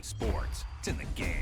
sports. It's in the game.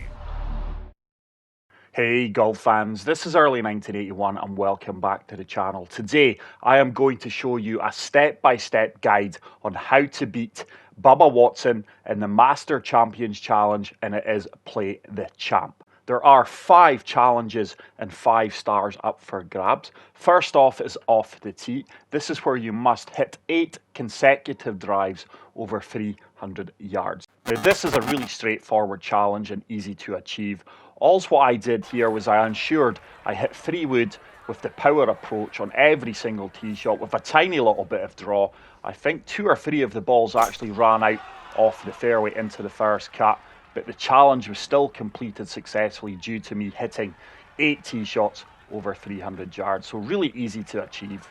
Hey golf fans, this is early 1981 and welcome back to the channel. Today I am going to show you a step-by-step guide on how to beat Bubba Watson in the Master Champions Challenge, and it is Play the Champ. There are 5 challenges and 5 stars up for grabs. First off is off the tee. This is where you must hit 8 consecutive drives over 300 yards. Now this is a really straightforward challenge and easy to achieve. What I did here was I ensured I hit 3 wood with the power approach on every single tee shot with a tiny little bit of draw. I think 2 or 3 of the balls actually ran out off the fairway into the first cut, but the challenge was still completed successfully due to me hitting 8 tee shots over 300 yards. So really easy to achieve.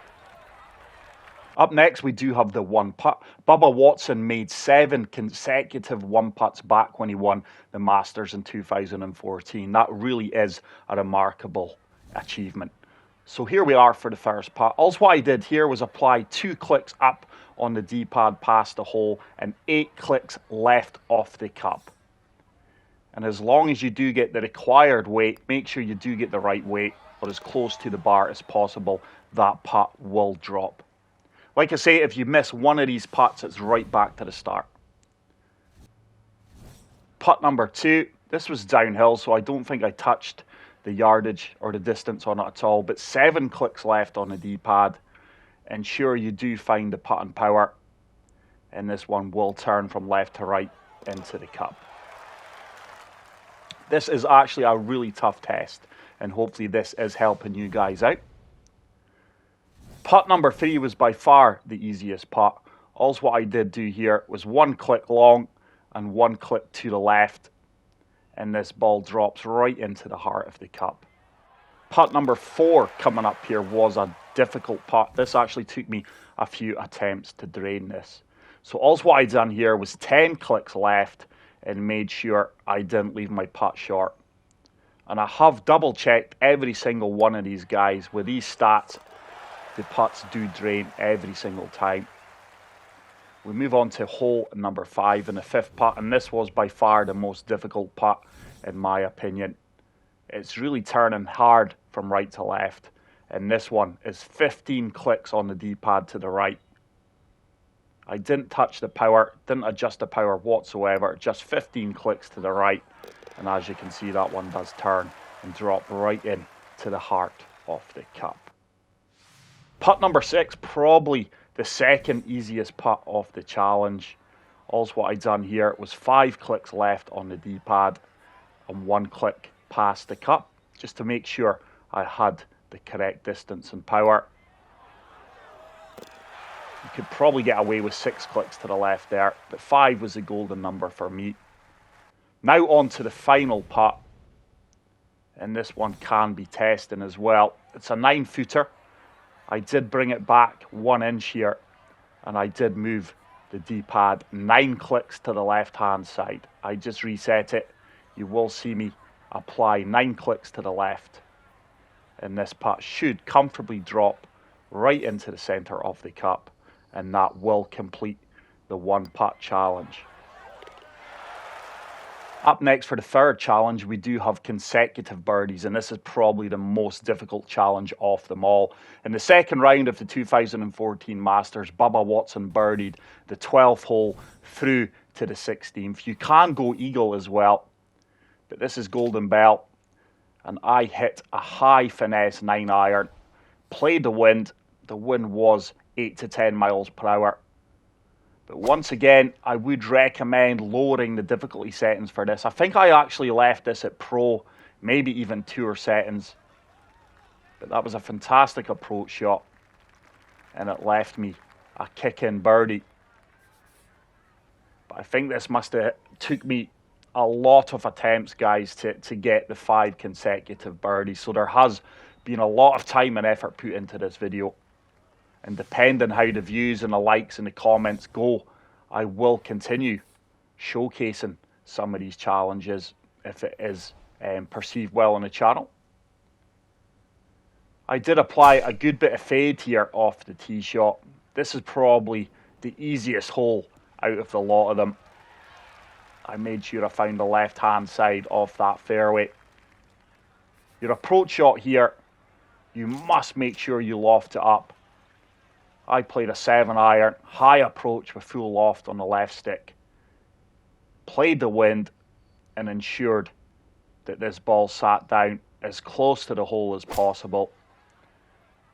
Up next, we do have the one putt. Bubba Watson made 7 consecutive one putts back when he won the Masters in 2014. That really is a remarkable achievement. So here we are for the first putt. What I did here was apply 2 clicks up on the D-pad past the hole and 8 clicks left off the cup. And as long as you do get the required weight, make sure you do get the right weight or as close to the bar as possible, that putt will drop. Like I say, if you miss one of these putts, it's right back to the start. Putt number 2, this was downhill, so I don't think I touched the yardage or the distance on it at all, but 7 clicks left on the D-pad. Ensure you do find the putt and power, and this one will turn from left to right into the cup. This is actually a really tough test, and hopefully this is helping you guys out. Putt number 3 was by far the easiest putt. What I did do here was 1 click long and 1 click to the left, and this ball drops right into the heart of the cup. Putt number 4 coming up here was a difficult putt. This actually took me a few attempts to drain this. So what I done here was 10 clicks left and made sure I didn't leave my putt short. And I have double checked every single one of these guys. With these stats, the putts do drain every single time. We move on to hole number 5 and the 5th putt, and this was by far the most difficult putt in my opinion. It's really turning hard from right to left, and this one is 15 clicks on the D-pad to the right. I didn't touch the power, didn't adjust the power whatsoever, just 15 clicks to the right, and as you can see, that one does turn and drop right in to the heart of the cup. Putt number 6, probably the second easiest putt of the challenge. What I done here was 5 clicks left on the D-pad and 1 click past the cup, just to make sure I had the correct distance and power. You could probably get away with 6 clicks to the left there, but 5 was the golden number for me. Now on to the final putt, and this one can be testing as well. It's a 9-footer. I did bring it back 1 inch here, and I did move the D-pad 9 clicks to the left-hand side. I just reset it. You will see me apply 9 clicks to the left, and this putt should comfortably drop right into the center of the cup, and that will complete the 1-putt challenge. Up next for the 3rd challenge, we do have consecutive birdies, and this is probably the most difficult challenge of them all. In the 2nd round of the 2014 Masters, Bubba Watson birdied the 12th hole through to the 16th. You can go eagle as well, but this is golden belt, and I hit a high finesse 9-iron, played the wind. The wind was 8 to 10 miles per hour. But once again, I would recommend lowering the difficulty settings for this. I think I actually left this at pro, maybe even tour settings. But that was a fantastic approach shot, and it left me a kick-in birdie. But I think this must have took me a lot of attempts, guys, to get the 5 consecutive birdies. So there has been a lot of time and effort put into this video. And depending how the views and the likes and the comments go, I will continue showcasing some of these challenges if it is perceived well on the channel. I did apply a good bit of fade here off the tee shot. This is probably the easiest hole out of the lot of them. I made sure I found the left-hand side of that fairway. Your approach shot here, you must make sure you loft it up. I played a 7-iron, high approach with full loft on the left stick. Played the wind and ensured that this ball sat down as close to the hole as possible.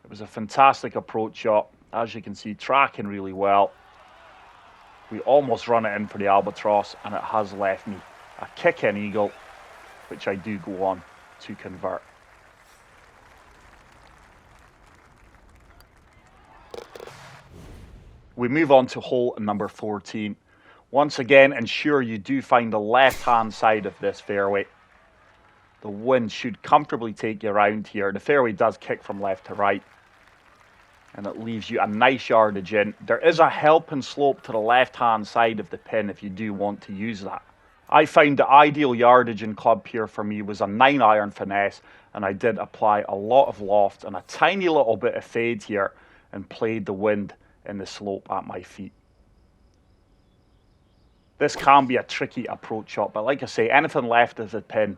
It was a fantastic approach shot. As you can see, tracking really well. We almost run it in for the albatross, and it has left me a kick-in eagle, which I do go on to convert. We move on to hole number 14. Once again, ensure you do find the left-hand side of this fairway. The wind should comfortably take you around here. The fairway does kick from left to right, and it leaves you a nice yardage in. There is a helping slope to the left-hand side of the pin if you do want to use that. I found the ideal yardage in club here for me was a 9-iron finesse, and I did apply a lot of loft and a tiny little bit of fade here and played the wind in the slope at my feet. This can be a tricky approach shot, but like I say, anything left of the pin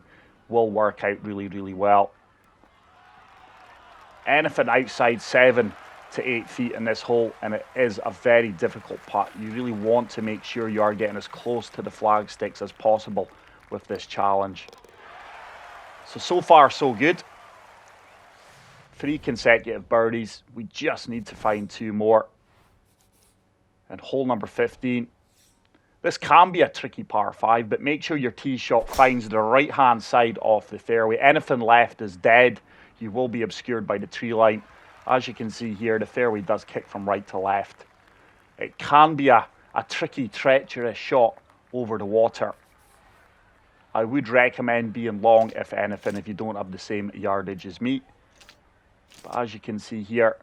will work out really, really well. Anything outside 7 to 8 feet in this hole, and it is a very difficult putt. You really want to make sure you are getting as close to the flag sticks as possible with this challenge. So far so good. 3 consecutive birdies. We just need to find 2 more. And hole number 15. This can be a tricky par 5, but make sure your tee shot finds the right-hand side of the fairway. Anything left is dead. You will be obscured by the tree line. As you can see here, the fairway does kick from right to left. It can be a tricky, treacherous shot over the water. I would recommend being long, if anything, if you don't have the same yardage as me. But as you can see here,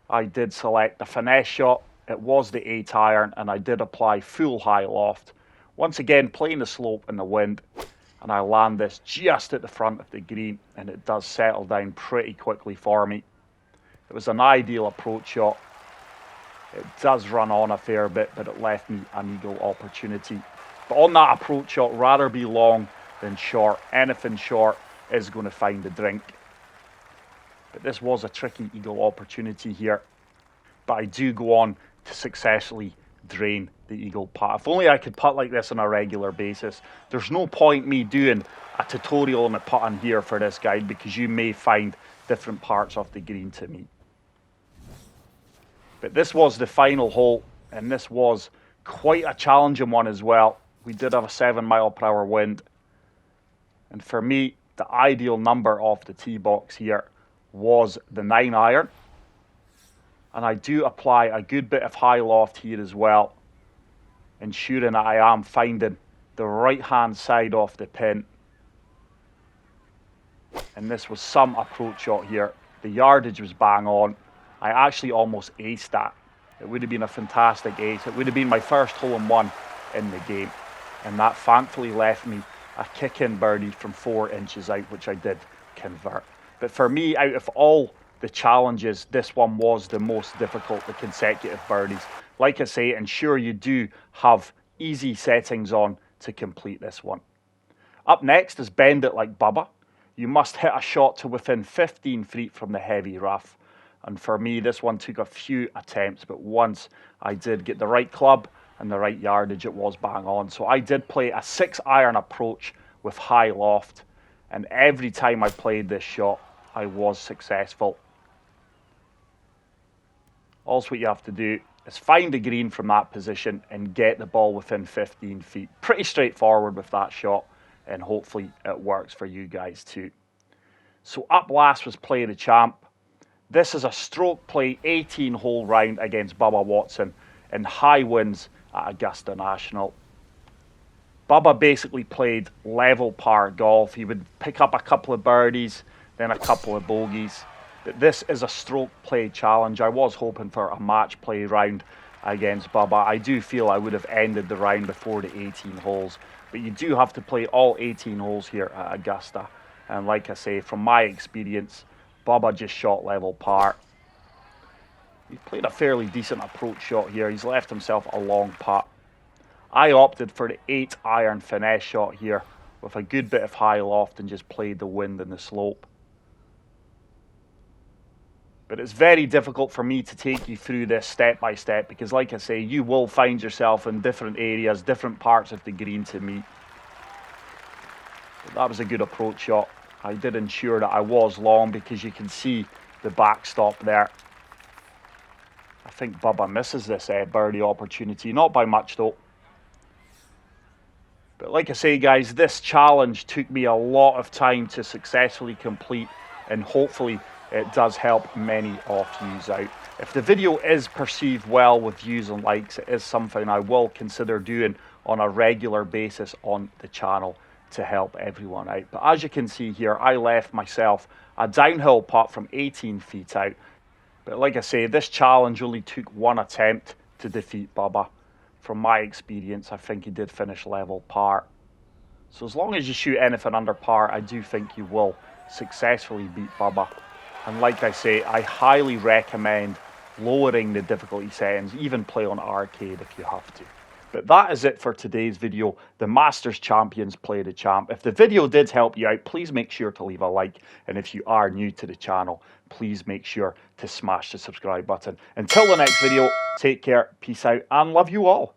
I did select the finesse shot. It was the 8-iron, and I did apply full high loft. Once again, playing the slope and the wind, and I land this just at the front of the green, and it does settle down pretty quickly for me. It was an ideal approach shot. It does run on a fair bit, but it left me an eagle opportunity. But on that approach shot, rather be long than short. Anything short is going to find the drink. But this was a tricky eagle opportunity here. But I do go on to successfully drain the eagle putt. If only I could putt like this on a regular basis. There's no point me doing a tutorial on the putting here for this guide, because you may find different parts of the green to me. But this was the final hole, and this was quite a challenging one as well. We did have a 7-mile-per-hour wind, and for me, the ideal number off the tee box here was the 9-iron. And I do apply a good bit of high loft here as well, ensuring that I am finding the right-hand side of the pin. And this was some approach shot here. The yardage was bang on. I actually almost aced that. It would have been a fantastic ace. It would have been my first hole-in-one in the game. And that thankfully left me a kick-in birdie from 4 inches out, which I did convert. But for me, out of all the challenges, this one was the most difficult, the consecutive birdies. Like I say, ensure you do have easy settings on to complete this one. Up next is Bend It Like Bubba. You must hit a shot to within 15 feet from the heavy rough. And for me, this one took a few attempts, but once I did get the right club and the right yardage, it was bang on. So I did play a 6-iron approach with high loft, and every time I played this shot, I was successful. All what you have to do is find the green from that position and get the ball within 15 feet. Pretty straightforward with that shot, and hopefully it works for you guys too. So up last was Play the Champ. This is a stroke play 18-hole round against Bubba Watson in high winds at Augusta National. Bubba basically played level par golf. He would pick up a couple of birdies, then a couple of bogeys. But this is a stroke play challenge. I was hoping for a match play round against Bubba. I do feel I would have ended the round before the 18 holes. But you do have to play all 18 holes here at Augusta. And like I say, from my experience, Bubba just shot level par. He played a fairly decent approach shot here. He's left himself a long putt. I opted for the 8-iron finesse shot here with a good bit of high loft and just played the wind and the slope. But it's very difficult for me to take you through this step by step because, like I say, you will find yourself in different areas, different parts of the green to meet. But that was a good approach shot. I did ensure that I was long because you can see the backstop there. I think Bubba misses this birdie opportunity. Not by much though. But like I say, guys, this challenge took me a lot of time to successfully complete, and hopefully it does help many of you out. If the video is perceived well with views and likes, it is something I will consider doing on a regular basis on the channel to help everyone out. But as you can see here, I left myself a downhill putt from 18 feet out. But like I say, this challenge only took one attempt to defeat Bubba. From my experience, I think he did finish level par. So as long as you shoot anything under par, I do think you will successfully beat Bubba. And like I say, I highly recommend lowering the difficulty settings, even play on arcade if you have to. But that is it for today's video. The Masters Champions play the champ. If the video did help you out, please make sure to leave a like. And if you are new to the channel, please make sure to smash the subscribe button. Until the next video, take care, peace out, and love you all.